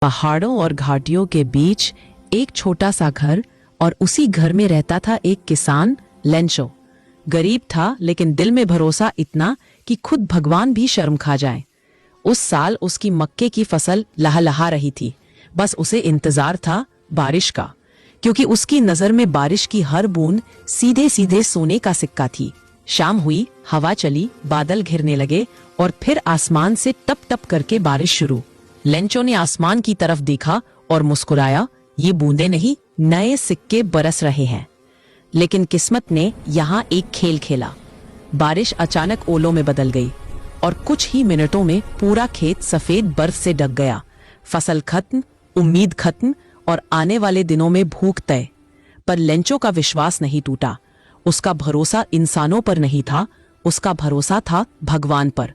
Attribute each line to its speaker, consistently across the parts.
Speaker 1: पहाड़ों और घाटियों के बीच एक छोटा सा घर, और उसी घर में रहता था एक किसान, लेंचो। गरीब था, लेकिन दिल में भरोसा इतना कि खुद भगवान भी शर्म खा जाए। उस साल उसकी मक्के की फसल लहलहा रही थी। बस उसे इंतजार था बारिश का, क्योंकि उसकी नजर में बारिश की हर बूंद सीधे सीधे सोने का सिक्का थी। शाम हुई, हवा चली, बादल घिरने लगे और फिर आसमान से टप टप करके बारिश शुरू। लेंचो ने आसमान की तरफ देखा और मुस्कुराया। ये बूंदे नहीं, नए सिक्के बरस रहे हैं। लेकिन किस्मत ने यहाँ एक खेल खेला। बारिश अचानक ओलों में बदल गई और कुछ ही मिनटों में पूरा खेत सफेद बर्फ से ढक गया। फसल खत्म, उम्मीद खत्म और आने वाले दिनों में भूख तय। पर लेंचो का विश्वास नहीं टूटा। उसका भरोसा इंसानों पर नहीं था, उसका भरोसा था भगवान पर।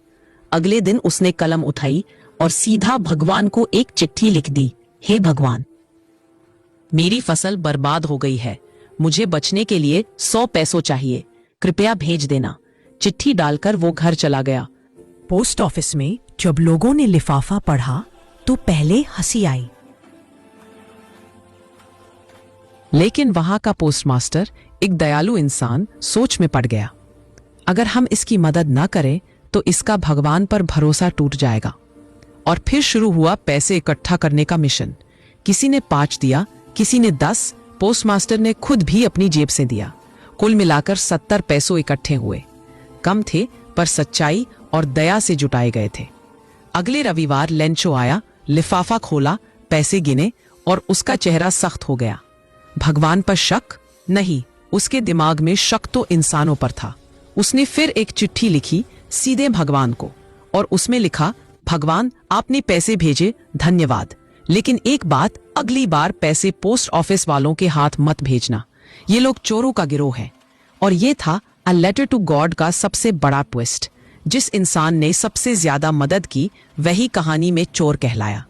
Speaker 1: अगले दिन उसने कलम उठाई और सीधा भगवान को एक चिट्ठी लिख दी। हे भगवान, मेरी फसल बर्बाद हो गई है। मुझे बचने के लिए 100 पैसों चाहिए, कृपया भेज देना। चिट्ठी डालकर वो घर चला गया।
Speaker 2: पोस्ट ऑफिस में जब लोगों ने लिफाफा पढ़ा तो पहले हंसी आई,
Speaker 1: लेकिन वहां का पोस्टमास्टर, एक दयालु इंसान, सोच में पड़ गया। अगर हम इसकी मदद न करें तो इसका भगवान पर भरोसा टूट जाएगा। और फिर शुरू हुआ पैसे इकट्ठा करने का मिशन। किसी ने 5 दिया, किसी ने 10। पोस्टमास्टर ने खुद भी अपनी जेब से दिया। कुल मिलाकर 70 पैसों इकट्ठे हुए। कम थे, पर सच्चाई और दया से जुटाए गए थे। अगले रविवार लेंचो आया, लिफाफा खोला, पैसे गिने और उसका चेहरा सख्त हो गया। भगवान पर शक नहीं, उसके दिमाग में शक तो इंसानों पर था। उसने फिर एक चिट्ठी लिखी सीधे भगवान को, और उसमें लिखा, भगवान, आपने पैसे भेजे, धन्यवाद। लेकिन एक बात, अगली बार पैसे पोस्ट ऑफिस वालों के हाथ मत भेजना। ये लोग चोरों का गिरोह है। और ये था अ लेटर टू गॉड का सबसे बड़ा ट्विस्ट। जिस इंसान ने सबसे ज्यादा मदद की, वही कहानी में चोर कहलाया।